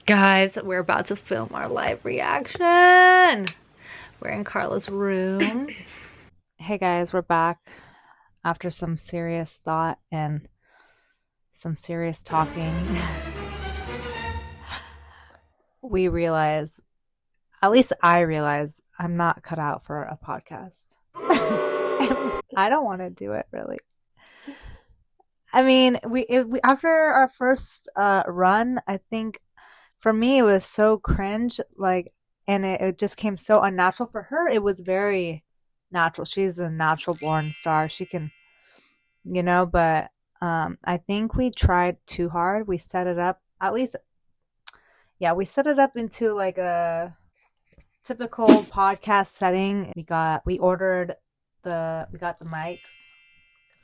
Guys, we're about to film our live reaction. We're in Karla's room. Hey guys, we're back after some serious thought and some serious talking. We realize, at least I realize, I'm not cut out for a podcast. I don't want to do it, really. I mean, we after our first run, I think for me it was so cringe, like, and it just came so unnatural. For her, it was very natural. She's a natural born star. She can, but I think we tried too hard. We set it up, at least, yeah, we set it up into like a typical podcast setting. We got the mics.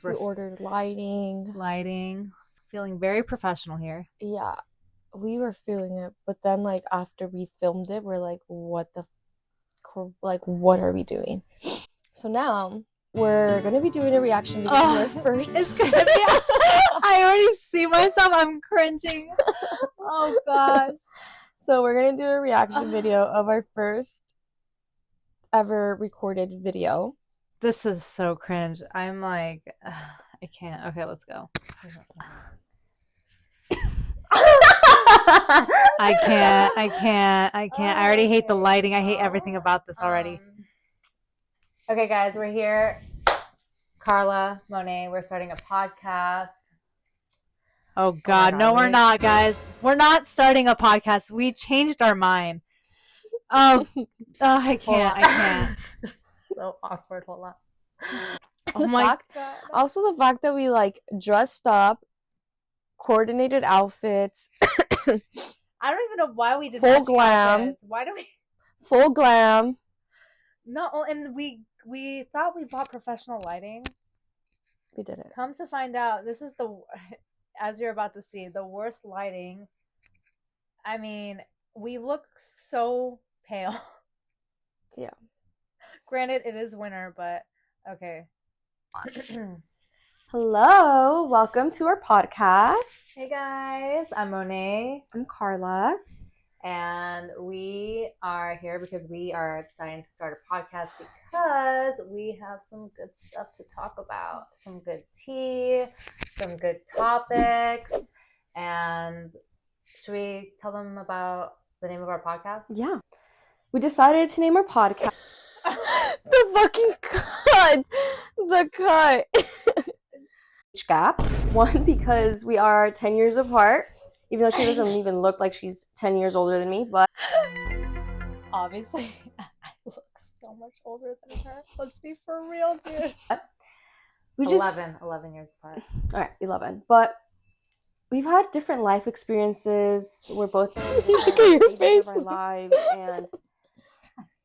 We ordered Lighting. Feeling very professional here. Yeah, we were feeling it, but then like after we filmed it, we're like, what are we doing? So now we're gonna be doing a reaction video to our first. It's gonna be. I already see myself. I'm cringing. Oh gosh. So we're gonna do a reaction video of our first ever recorded video. This is so cringe. I'm like, I can't. Okay, let's go. I can't. I already hate the lighting. I hate everything about this already. Okay, guys, we're here. Karla Monet. We're starting a podcast. Oh God, no, we're not, guys. We're not starting a podcast. We changed our mind. I can't. So awkward. Hold on. Oh my God. Also, the fact that we like dressed up, coordinated outfits. I don't even know why we did full glam. Outfits. Why do we? Full glam. No, and we thought we bought professional lighting. We didn't. Come to find out, this is as you're about to see, the worst lighting. I mean, we look so pale. Yeah. Granted, it is winter, but okay. Hello, welcome to our podcast. Hey guys, I'm Monet. I'm Karla. And we are here because we are deciding to start a podcast because we have some good stuff to talk about. Some good tea, some good topics. And should we tell them about the name of our podcast? Yeah. We decided to name our podcast The fucking cut. The cut. Age gap. One, because we are 10 years apart. Even though she doesn't even look like she's 10 years older than me, but obviously I look so much older than her. Let's be for real, dude. 11 years apart. All right, 11. But we've had different life experiences. We're both in different stages of our lives, and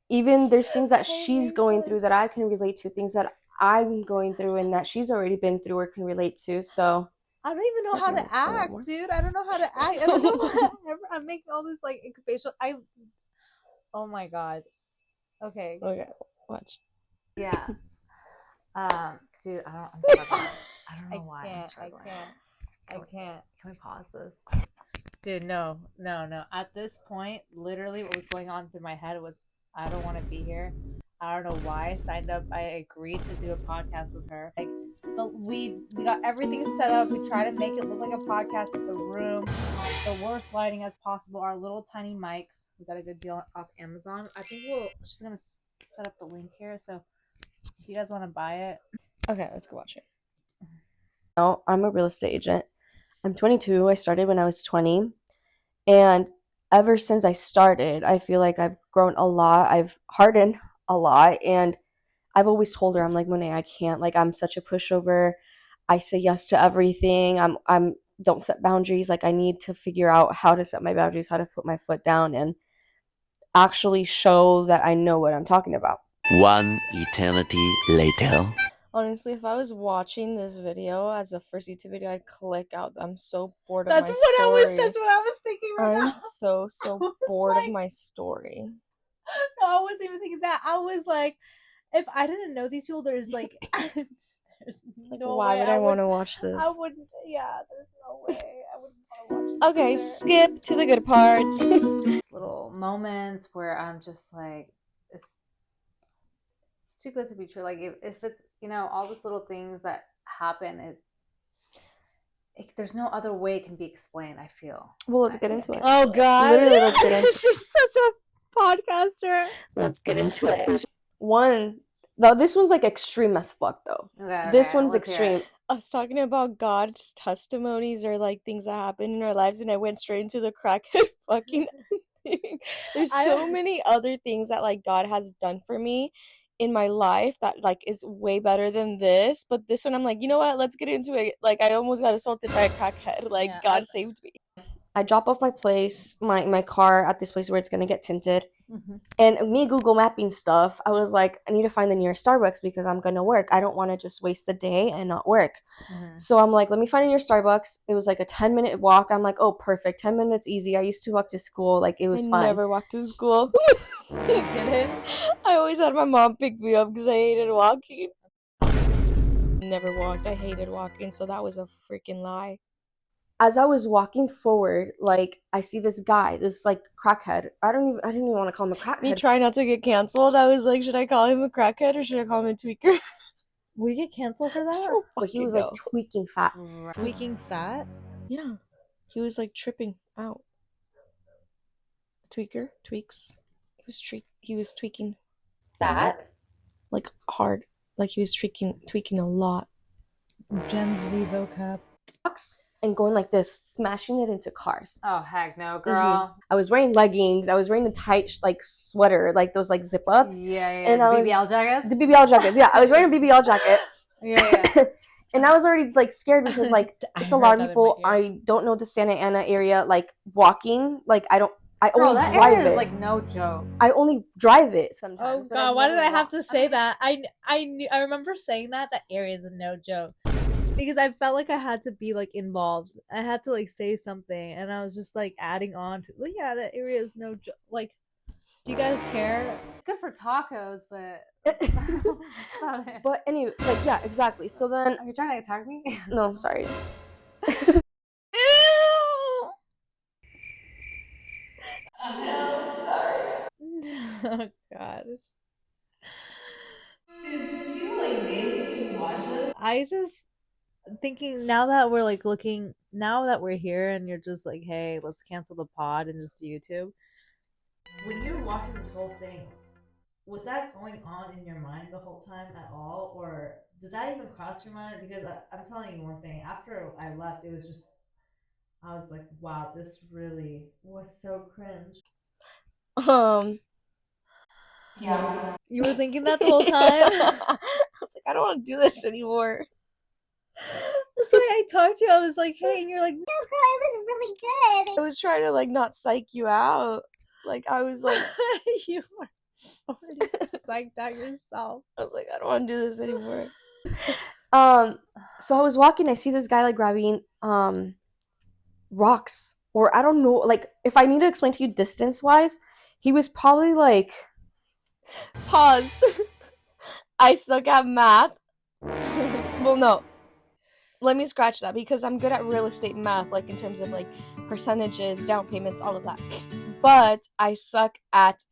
even there's things that she's going through that I can relate to, things that I'm going through and that she's already been through or can relate to. So I don't even know how to act, dude. I don't know how to act. I don't know. I'm making all this like facial. Oh my God. Okay. Okay. Watch. Yeah. Dude, I don't know why. I can't. Can we pause this? Dude, no. At this point, literally, what was going on through my head was, I don't want to be here. I don't know why I signed up. I agreed to do a podcast with her. Like, we got everything set up. We try to make it look like a podcast with the room, the worst lighting as possible. Our little tiny mics. We got a good deal off Amazon. I think she's gonna set up the link here. So if you guys want to buy it, okay, let's go watch it. Oh, I'm a real estate agent. I'm 22. I started when I was 20, and ever since I started, I feel like I've grown a lot. I've hardened a lot, and I've always told her, I'm like, Monet, I can't. Like, I'm such a pushover. I say yes to everything. I'm don't set boundaries. Like, I need to figure out how to set my boundaries, how to put my foot down, and actually show that I know what I'm talking about. One eternity later. Honestly, if I was watching this video as a first YouTube video, I'd click out. I'm so bored of my story. That's what I was thinking right now. I'm so bored of my story. No, I wasn't even thinking that. I was like, if I didn't know these people, there's like There's Like, no why way would I want to watch this? I wouldn't. Yeah, there's no way I wouldn't want to watch this. Okay, either. skip to the good parts. Little moments where I'm just like, it's too good to be true. Like if it's all these little things that happen, there's no other way it can be explained. I feel. Well, let's get into it. Oh God! Literally, let's get into it. She's such a podcaster. Let's get into it. This one's like extreme as fuck though. Okay, This one's let's hear extreme. it. Us talking about God's testimonies or like things that happen in our lives, and I went straight into the crackhead fucking thing. There's so many other things that like God has done for me in my life that like is way better than this, but this one I'm like, you know what, let's get into it. Like I almost got assaulted by a crackhead. Like God saved me. I drop off my car at this place where it's gonna get tinted. Mm-hmm. And me Google mapping stuff, I was like, I need to find the nearest Starbucks because I'm gonna work. I don't want to just waste the day and not work. Mm-hmm. So I'm like, let me find a nearest Starbucks. It was like a 10-minute walk. I'm like, oh, perfect, 10 minutes easy. I used to walk to school. Like it was fun. I never walked to school. You didn't? I always had my mom pick me up because I hated walking. Never walked. I hated walking, so that was a freaking lie. As I was walking forward, like I see this guy, this like crackhead. I didn't even want to call him a crackhead. Me trying not to get canceled. I was like, should I call him a crackhead or should I call him a tweaker? We get canceled for that? But he was like tweaking fat. Tweaking fat? Yeah. He was like tripping out. Tweaker, tweaks. He was tweaking fat. Like hard. Like he was tweaking a lot. Gen Z vocab. And going like this, smashing it into cars. Oh heck no, girl! Mm-hmm. I was wearing leggings. I was wearing a tight like sweater, like those like zip ups. Yeah. And the BBL jackets. The BBL jackets. Yeah, I was wearing a BBL jacket. Yeah. And I was already like scared because like it's a lot of people. I don't know the Santa Ana area. Like walking, like I only that drive area it. Is like no joke. I only drive it sometimes. Oh God, why did I have to say that? I remember saying that area is no joke. Because I felt like I had to be like involved. I had to like say something, and I was just like adding on to like, yeah, that area is no joke. Like, do you guys care? It's good for tacos, but that's about it. But anyway, like yeah, exactly. So then, are you trying to attack me? No, sorry. No, sorry. Oh gosh. Dude, do you like basically watch this? I just thinking now that we're like looking now that we're here and you're just like, hey, let's cancel the pod and just YouTube. When you were watching this whole thing, was that going on in your mind the whole time at all, or did that even cross your mind? Because I'm telling you one thing, after I left, it was just I was like, wow, this really was so cringe. Yeah. You were thinking that the whole time? I was like, I don't want to do this anymore. That's why I talked to you. I was like, hey, and you're like, no, girl, it was really good. I was trying to like not psych you out. Like I was like you were already psyched out yourself. I was like, I don't want to do this anymore. So I was walking, I see this guy like grabbing rocks, or I don't know, like if I need to explain to you distance wise, he was probably like pause. I suck at math. Well, no. Let me scratch that because I'm good at real estate math, like in terms of like percentages, down payments, all of that. But I suck at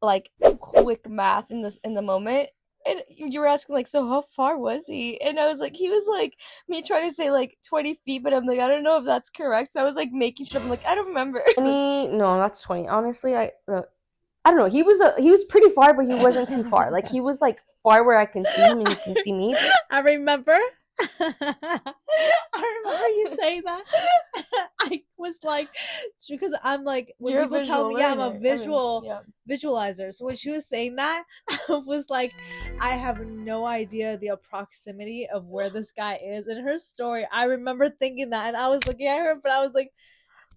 like quick math in the moment. And you were asking like, so how far was he? And I was like, he was like me trying to say like 20 feet, but I'm like, I don't know if that's correct. So I was like making sure. I'm like, I don't remember. 20? No, that's 20. Honestly, I don't know. He was pretty far, but he wasn't too far. Like he was like far where I can see him and you can see me. I remember. I remember you saying that. I was like, because I'm like, when You're people tell me I'm a visual visualizer. So when she was saying that, I was like, I have no idea the proximity of where this guy is in her story. I remember thinking that, and I was looking at her, but I was like,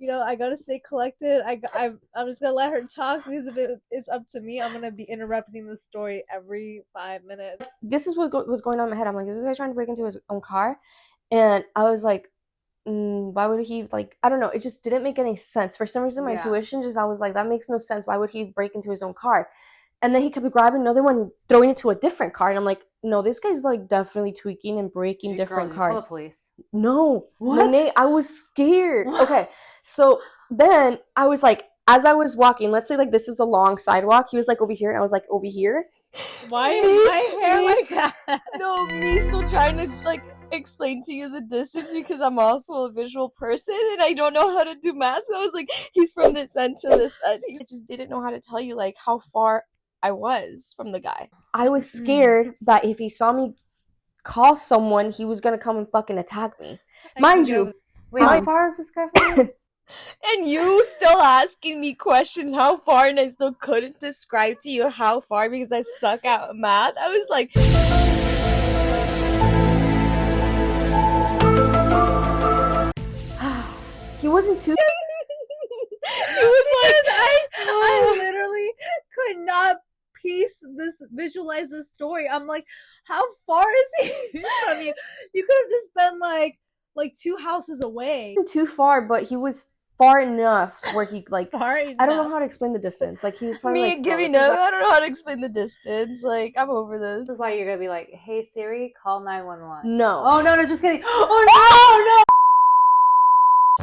I gotta stay collected. I'm just gonna let her talk because if it's up to me, I'm gonna be interrupting the story every 5 minutes. This is what was going on in my head. I'm like, is this guy trying to break into his own car? And I was like, why would he, like, I don't know. It just didn't make any sense. For some reason, my intuition I was like, that makes no sense. Why would he break into his own car? And then he kept grabbing another one, throwing it to a different car. And I'm like, no, this guy's like definitely tweaking and breaking different Girl, you call cars. the police. No, What? Monet, I was scared. Okay, so then I was like, as I was walking, let's say like this is the long sidewalk. He was like over here, and I was like over here. Why is Me- my hair me- like that? No, me still trying to like explain to you the distance because I'm also a visual person and I don't know how to do math. So I was like, he's from this end to this end. I just didn't know how to tell you like how far I was from the guy. I was scared that if he saw me call someone, he was gonna come and fucking attack me. Mind you, Wait, how far is this guy from you? and you still asking me questions how far, and I still couldn't describe to you how far because I suck at math. I was like, he wasn't too. He was like, I literally could not visualize this story. I'm like, how far is he from you? You could have just been like 2 houses away. too far, but he was far enough where he like. Far I don't know enough. how to explain the distance. Like he was probably Me like giving close. up. I don't know how to explain the distance. Like I'm over this. This is why you're gonna be like, hey Siri, call 911. No. Oh no, just kidding. Oh no!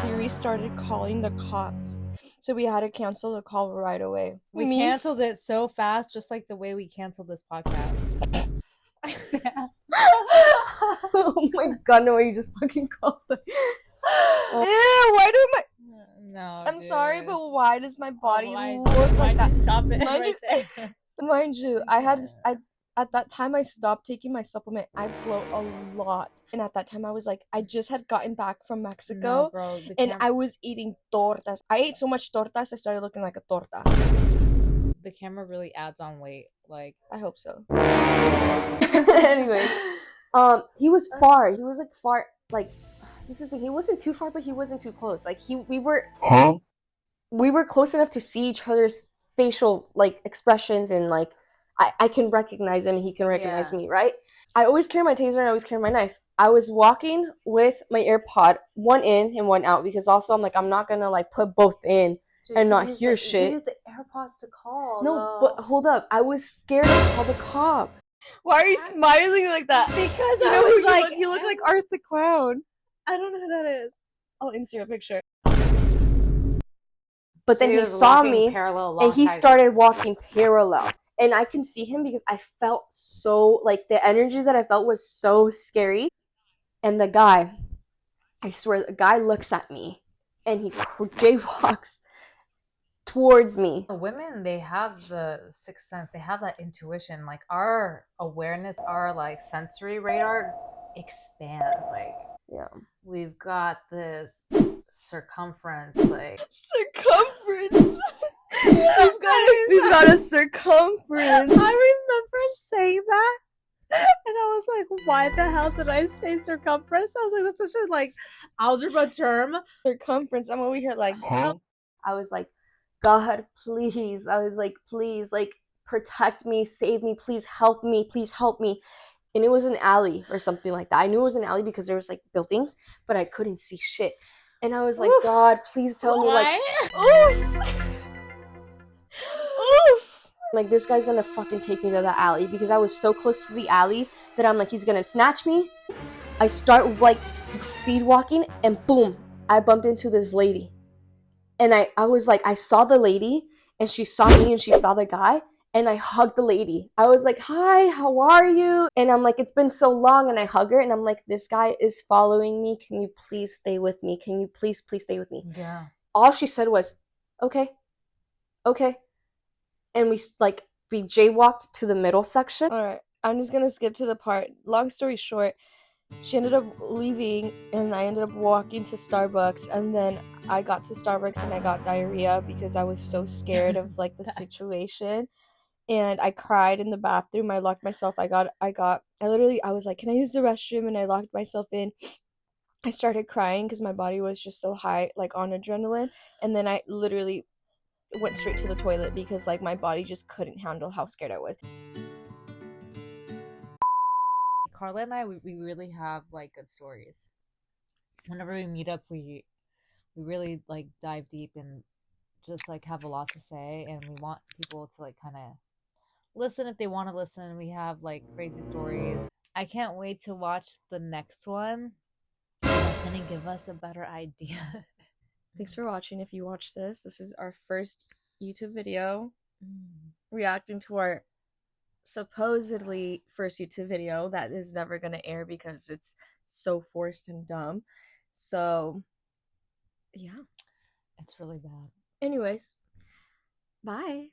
Siri started calling the cops, so we had to cancel the call right away. We canceled it so fast, just like the way we canceled this podcast. Oh my god, no, you just fucking called it. Oh. Ew, why do my... No, I'm sorry, but why does my body look why'd like that? you stop it Mind right you- there? Mind you, at that time I stopped taking my supplement. I bloat a lot. And at that time I was like, I just had gotten back from Mexico. No, bro, And I was eating tortas. I ate so much tortas, I started looking like a torta. the camera really adds on weight. Like I hope so. Anyways, he was far. He was like far. Like this is the thing. He wasn't too far, but he wasn't too close. Like we were close enough to see each other's facial like expressions and like I can recognize him. He can recognize me, right? I always carry my taser and I always carry my knife. I was walking with my AirPod, one in and one out, because also I'm like I'm not gonna like put both in. dude, and you not use hear the, shit. You use the AirPods to call. No, though. but hold up. I was scared to call the cops. Why are you smiling like that? Because You I know, was you like, look, you look like Art the Clown. I don't know who that is. I'll insert a picture. But then So he was saw walking me parallel and he alongside started walking parallel. And I can see him because I felt so, like, the energy that I felt was so scary. And the guy, I swear, the guy looks at me and he jaywalks towards me. Women, they have the sixth sense. They have that intuition. Like our awareness, our like sensory radar expands. Like Yeah. we've got this circumference. Like Circumference. we've got a circumference. I remember saying that. And I was like, why the hell did I say circumference? I was like, that's such a like algebra term. Circumference. I'm over here like, I was like, God, please. I was like, please, like, protect me, save me, please help me, please help me. And it was an alley or something like that. I knew it was an alley because there was like buildings, but I couldn't see shit. And I was like, Oof. God, please tell me, like, Oof. oof. Like, this guy's gonna fucking take me to the alley because I was so close to the alley that I'm like, he's gonna snatch me. I start like speed walking and boom, I bumped into this lady. And I was like, I saw the lady and she saw me and she saw the guy and I hugged the lady. I was like, hi, how are you? And I'm like, it's been so long. And I hug her and I'm like, this guy is following me. Can you please stay with me? Can you please stay with me? yeah. All she said was, okay. And we jaywalked to the middle section. All right, I'm just gonna skip to the part. Long story short, she ended up leaving and I ended up walking to Starbucks, and then I got to Starbucks and I got diarrhea because I was so scared of like the situation. And I cried in the bathroom. I locked myself. I was like, can I use the restroom? And I locked myself in. I started crying because my body was just so high, like on adrenaline. And then I literally went straight to the toilet because like my body just couldn't handle how scared I was. Karla and I, we really have like good stories. Whenever we meet up, we really like dive deep and just like have a lot to say, and we want people to like kind of listen if they want to listen. We have like crazy stories. I can't wait to watch the next one. That's gonna give us a better idea. Thanks for watching. If you watch this, this is our first YouTube video reacting to our supposedly first YouTube video that is never going to air because it's so forced and dumb. So, yeah. It's really bad. Anyways, bye.